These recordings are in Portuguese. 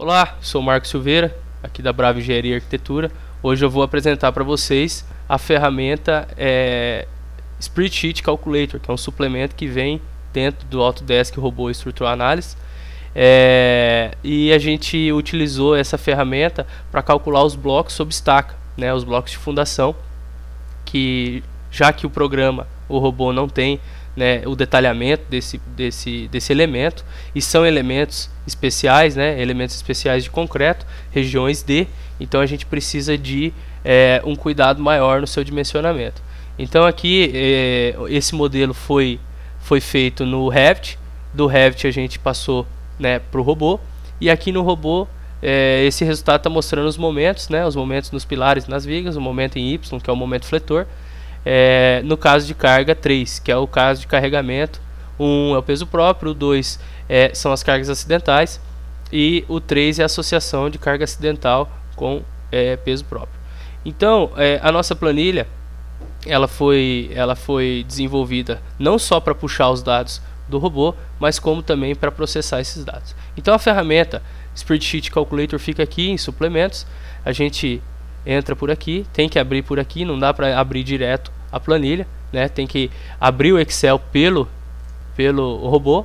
Olá, sou Marcos Silveira, aqui da Brava Engenharia e Arquitetura. Hoje eu vou apresentar para vocês a ferramenta Spreadsheet Calculator, que é um suplemento que vem dentro do Autodesk Robot Structural Analysis. E a gente utilizou essa ferramenta para calcular os blocos sob estaca, né, os blocos de fundação, que já que o programa, o robô, não tem, né, o detalhamento desse elemento, e são elementos especiais, né, elementos especiais de concreto, regiões D, então a gente precisa de um cuidado maior no seu dimensionamento. Então aqui esse modelo foi feito no Revit. Do Revit a gente passou, né, para o robô, e aqui no robô esse resultado está mostrando os momentos, né, os momentos nos pilares e nas vigas, o momento em Y, que é o momento fletor. No caso de carga 3, que é o caso de carregamento, 1 é o peso próprio, o 2 são as cargas acidentais, e o 3 é a associação de carga acidental com peso próprio. Então a nossa planilha ela foi desenvolvida não só para puxar os dados do robô, mas como também para processar esses dados. Então a ferramenta Spreadsheet Calculator fica aqui em suplementos. A gente entra por aqui, tem que abrir por aqui, não dá para abrir direto a planilha, né? Tem que abrir o Excel pelo robô.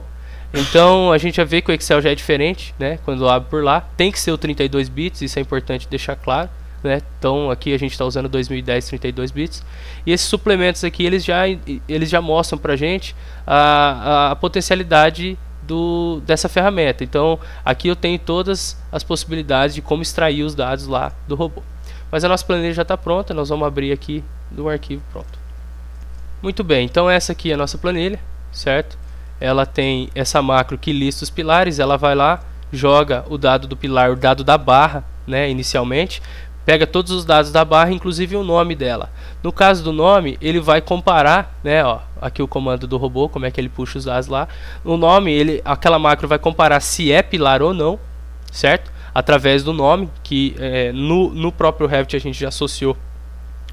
Então a gente já vê que o Excel já é diferente, né? Quando abre por lá, tem que ser o 32 bits, isso é importante deixar claro, né? Então aqui a gente está usando 2010 32 bits. E esses suplementos aqui eles já mostram para a gente a potencialidade dessa ferramenta. Então aqui eu tenho todas as possibilidades de como extrair os dados lá do robô. Mas a nossa planilha já está pronta, nós vamos abrir aqui no arquivo pronto. Muito bem, então essa aqui é a nossa planilha, certo? Ela tem essa macro que lista os pilares, ela vai lá, joga o dado do pilar, o dado da barra, né, inicialmente, pega todos os dados da barra, inclusive o nome dela. No caso do nome, ele vai comparar, né, ó, aqui o comando do robô, como é que ele puxa os dados lá. O nome, aquela macro vai comparar se é pilar ou não, certo? Através do nome, que no próprio Revit a gente já associou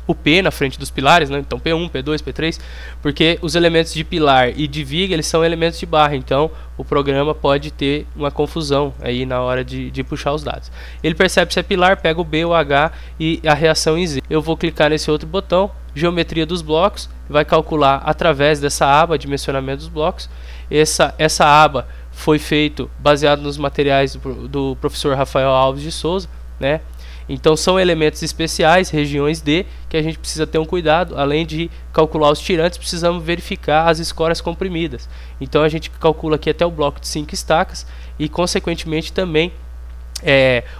o P na frente dos pilares, né? Então P1, P2, P3, porque os elementos de pilar e de viga eles são elementos de barra, então o programa pode ter uma confusão aí na hora de puxar os dados. Ele percebe se é pilar, pega o B, o H e a reação em Z. Eu vou clicar nesse outro botão, geometria dos blocos, vai calcular através dessa aba, dimensionamento dos blocos. Essa aba foi feito baseado nos materiais do professor Rafael Alves de Souza, né? Então são elementos especiais, regiões D, que a gente precisa ter um cuidado. Além de calcular os tirantes, precisamos verificar as escoras comprimidas. Então a gente calcula aqui até o bloco de 5 estacas e consequentemente também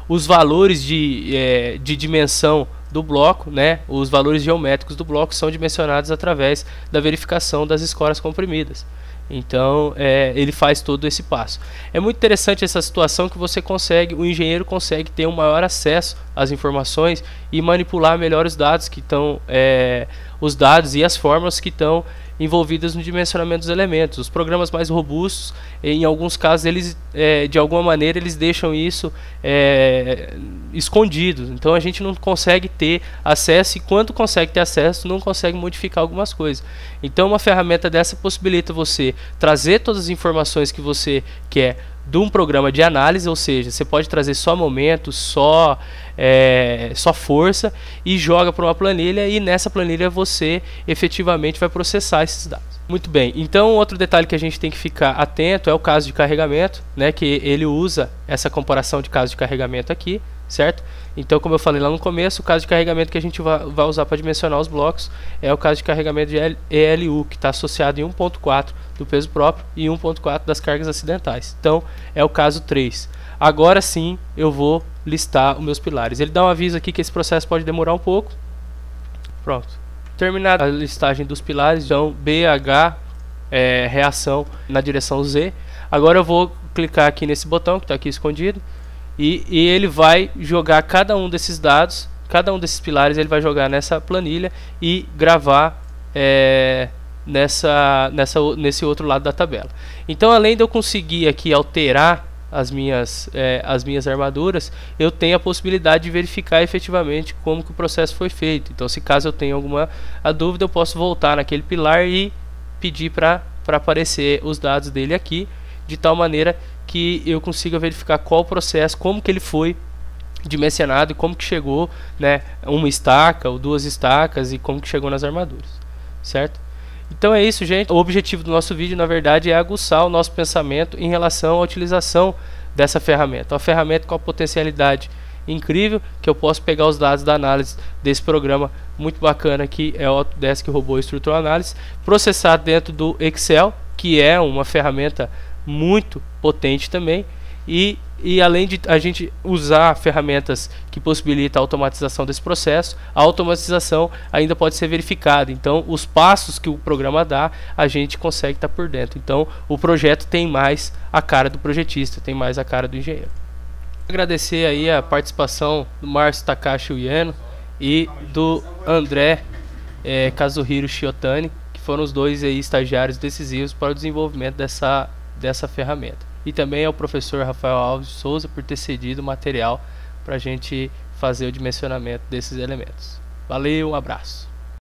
os valores de dimensão do bloco, né? Os valores geométricos do bloco são dimensionados através da verificação das escoras comprimidas. Então ele faz todo esse passo. É muito interessante essa situação que o engenheiro consegue ter um maior acesso às informações e manipular melhor os dados os dados e as fórmulas que estão envolvidas no dimensionamento dos elementos. Os programas mais robustos, em alguns casos, eles de alguma maneira eles deixam isso escondido. Então a gente não consegue ter acesso, e quando consegue ter acesso, não consegue modificar algumas coisas. Então uma ferramenta dessa possibilita você trazer todas as informações que você quer de um programa de análise, ou seja, você pode trazer só momento, só força, e joga para uma planilha, e nessa planilha você efetivamente vai processar esses dados. Muito bem, então outro detalhe que a gente tem que ficar atento é o caso de carregamento, né, que ele usa essa comparação de caso de carregamento aqui, certo? Então, como eu falei lá no começo, o caso de carregamento que a gente vai usar para dimensionar os blocos é o caso de carregamento de ELU, que está associado em 1.4 do peso próprio e 1.4 das cargas acidentais. Então, é o caso 3. Agora sim, eu vou listar os meus pilares. Ele dá um aviso aqui que esse processo pode demorar um pouco. Pronto. Terminada a listagem dos pilares, então B, H, reação na direção Z. Agora eu vou clicar aqui nesse botão que está aqui escondido. E ele vai jogar cada um desses dados, cada um desses pilares ele vai jogar nessa planilha e gravar nesse outro lado da tabela. Então, além de eu conseguir aqui alterar as minhas armaduras, eu tenho a possibilidade de verificar efetivamente como que o processo foi feito. Então, se caso eu tenha alguma dúvida, eu posso voltar naquele pilar e pedir para aparecer os dados dele aqui. de tal maneira que eu consiga verificar qual o processo, como que ele foi dimensionado e como que chegou, né, uma estaca ou duas estacas e como que chegou nas armaduras, certo? Então é isso, gente. O objetivo do nosso vídeo, na verdade, é aguçar o nosso pensamento em relação à utilização dessa ferramenta. Uma ferramenta com a potencialidade incrível, que eu posso pegar os dados da análise desse programa muito bacana que é o Autodesk Robot Structural Analysis, processar dentro do Excel, que é uma ferramenta muito potente também, e além de a gente usar ferramentas que possibilitam a automatização desse processo, a automatização ainda pode ser verificada. Então, os passos que o programa dá, a gente consegue estar por dentro. Então, o projeto tem mais a cara do projetista, tem mais a cara do engenheiro. Agradecer aí a participação do Márcio Takashi Ueno e do André Kazuhiro Shiotani, que foram os dois aí estagiários decisivos para o desenvolvimento dessa ferramenta. E também ao professor Rafael Alves de Souza por ter cedido o material para a gente fazer o dimensionamento desses elementos. Valeu, um abraço.